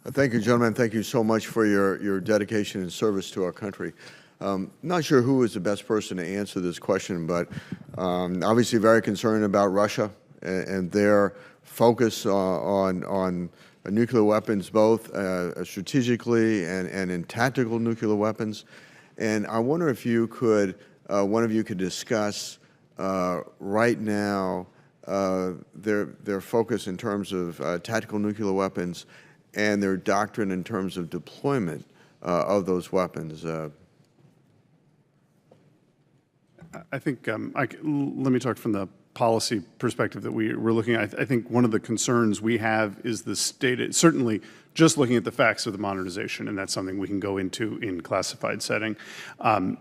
Thank you, gentlemen. Thank you so much for your dedication and service to our country. Not sure who is the best person to answer this question, but obviously very concerned about Russia and their focus on nuclear weapons, both strategically and in tactical nuclear weapons. And I wonder if you could, one of you could discuss right now their focus in terms of tactical nuclear weapons and their doctrine in terms of deployment of those weapons. I think, let me talk from the policy perspective that we're looking at. I think one of the concerns we have is the state, certainly just looking at the facts of the modernization, and that's something we can go into in classified setting.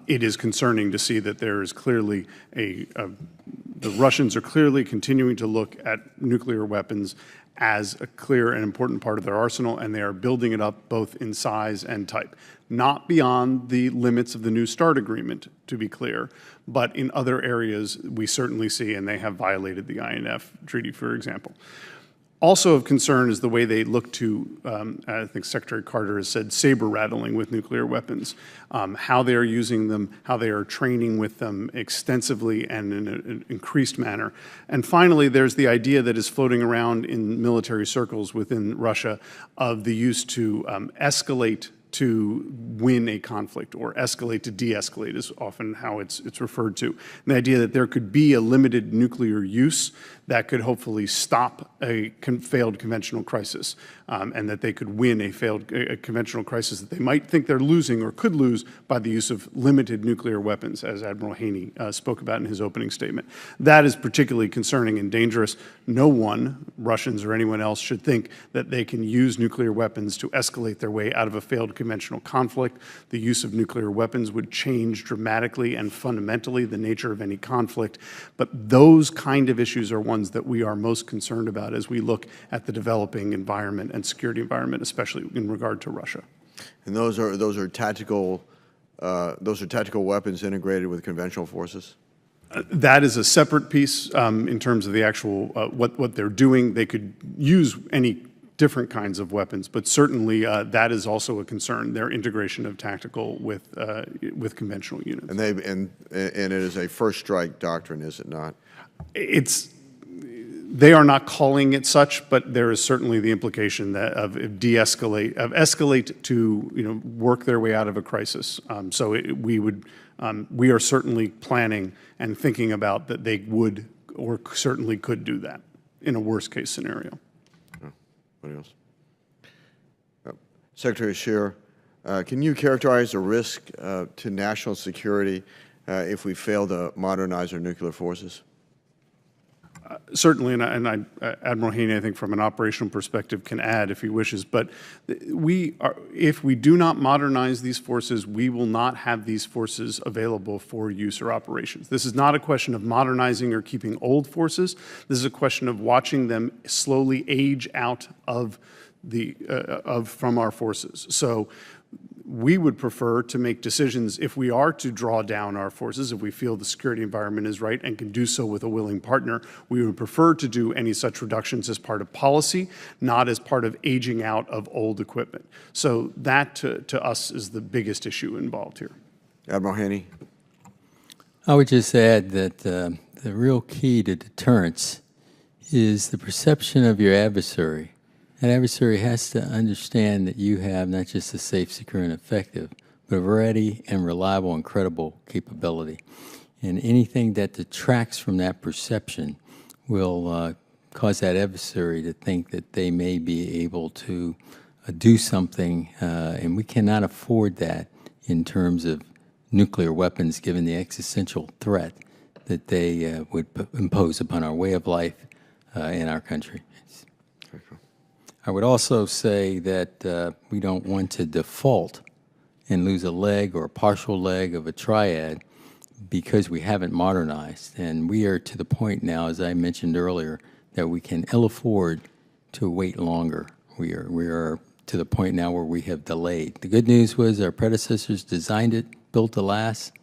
It is concerning to see that there is clearly the Russians are clearly continuing to look at nuclear weapons as a clear and important part of their arsenal, and they are building it up both in size and type. Not beyond the limits of the New START agreement, to be clear, but in other areas we certainly see, and they have violated the INF Treaty, for example. Also of concern is the way they look to, I think Secretary Carter has said, saber rattling with nuclear weapons, how they are using them, how they are training with them extensively and in an increased manner. And finally, there's the idea that is floating around in military circles within Russia of the use to escalate to win a conflict, or escalate to de-escalate is often how it's referred to. And the idea that there could be a limited nuclear use that could hopefully stop a failed conventional crisis, and that they could win a failed conventional crisis that they might think they're losing or could lose by the use of limited nuclear weapons, as Admiral Haney spoke about in his opening statement. That is particularly concerning and dangerous. No one, Russians or anyone else, should think that they can use nuclear weapons to escalate their way out of a failed conventional conflict. The use of nuclear weapons would change dramatically and fundamentally the nature of any conflict. But those kind of issues are ones that we are most concerned about as we look at the developing environment and security environment, especially in regard to Russia. And those are tactical weapons integrated with conventional forces? That is a separate piece in terms of the actual what they're doing. They could use any different kinds of weapons, but certainly that is also a concern, their integration of tactical with conventional units. And it is a first strike doctrine, is it not? They are not calling it such, but there is certainly the implication that of escalate to work their way out of a crisis. We are certainly planning and thinking about that they would or certainly could do that in a worst case scenario. What else? Secretary Scheer, can you characterize the risk to national security if we fail to modernize our nuclear forces? Certainly, and Admiral Haney, I think from an operational perspective, can add if he wishes, but if we do not modernize these forces, we will not have these forces available for use or operations. This is not a question of modernizing or keeping old forces. This is a question of watching them slowly age out of from our forces. So we would prefer to make decisions if we are to draw down our forces, if we feel the security environment is right and can do so with a willing partner. We would prefer to do any such reductions as part of policy, not as part of aging out of old equipment. So that, to us, is the biggest issue involved here. Admiral Haney. I would just add that the real key to deterrence is the perception of your adversary. That adversary has to understand that you have not just a safe, secure, and effective, but a ready and reliable and credible capability. And anything that detracts from that perception will cause that adversary to think that they may be able to do something, and we cannot afford that in terms of nuclear weapons, given the existential threat that they would impose upon our way of life in our country. I would also say that we don't want to default and lose a leg or a partial leg of a triad because we haven't modernized. And we are to the point now, as I mentioned earlier, that we can ill afford to wait longer. We are to the point now where we have delayed. The good news was our predecessors designed it, built to last,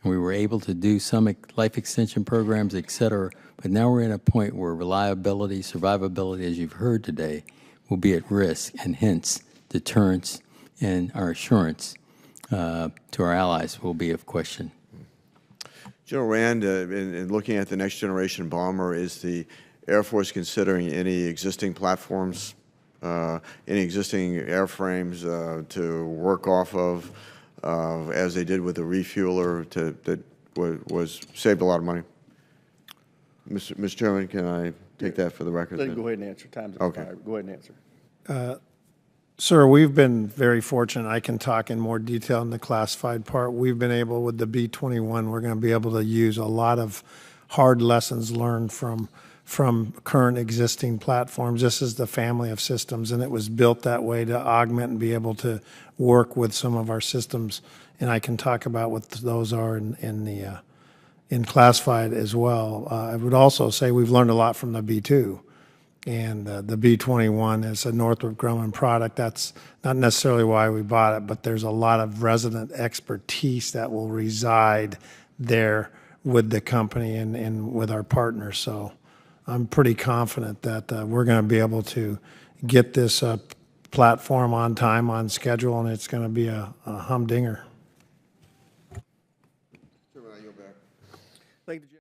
and we were able to do some life extension programs, et cetera. But now we're in a point where reliability, survivability, as you've heard today, will be at risk, and hence deterrence and our assurance to our allies will be of question. General Rand, in looking at the next generation bomber, is the Air Force considering any existing platforms, any existing airframes to work off of, as they did with the refueler that was saved a lot of money? Mr. Chairman, can I take that for the record? Then go ahead and answer. Time's expired. Go ahead and answer. Sir, we've been very fortunate. I can talk in more detail in the classified part. We've been able, with the B-21, we're going to be able to use a lot of hard lessons learned from current existing platforms. This is the family of systems, and it was built that way to augment and be able to work with some of our systems. And I can talk about what those are in classified as well. I would also say we've learned a lot from the B-2. And the B-21 is a Northrop Grumman product. That's not necessarily why we bought it, but there's a lot of resident expertise that will reside there with the company and with our partners. So I'm pretty confident that we're going to be able to get this platform on time, on schedule, and it's going to be a humdinger. Chairman, I yield back. Thank you.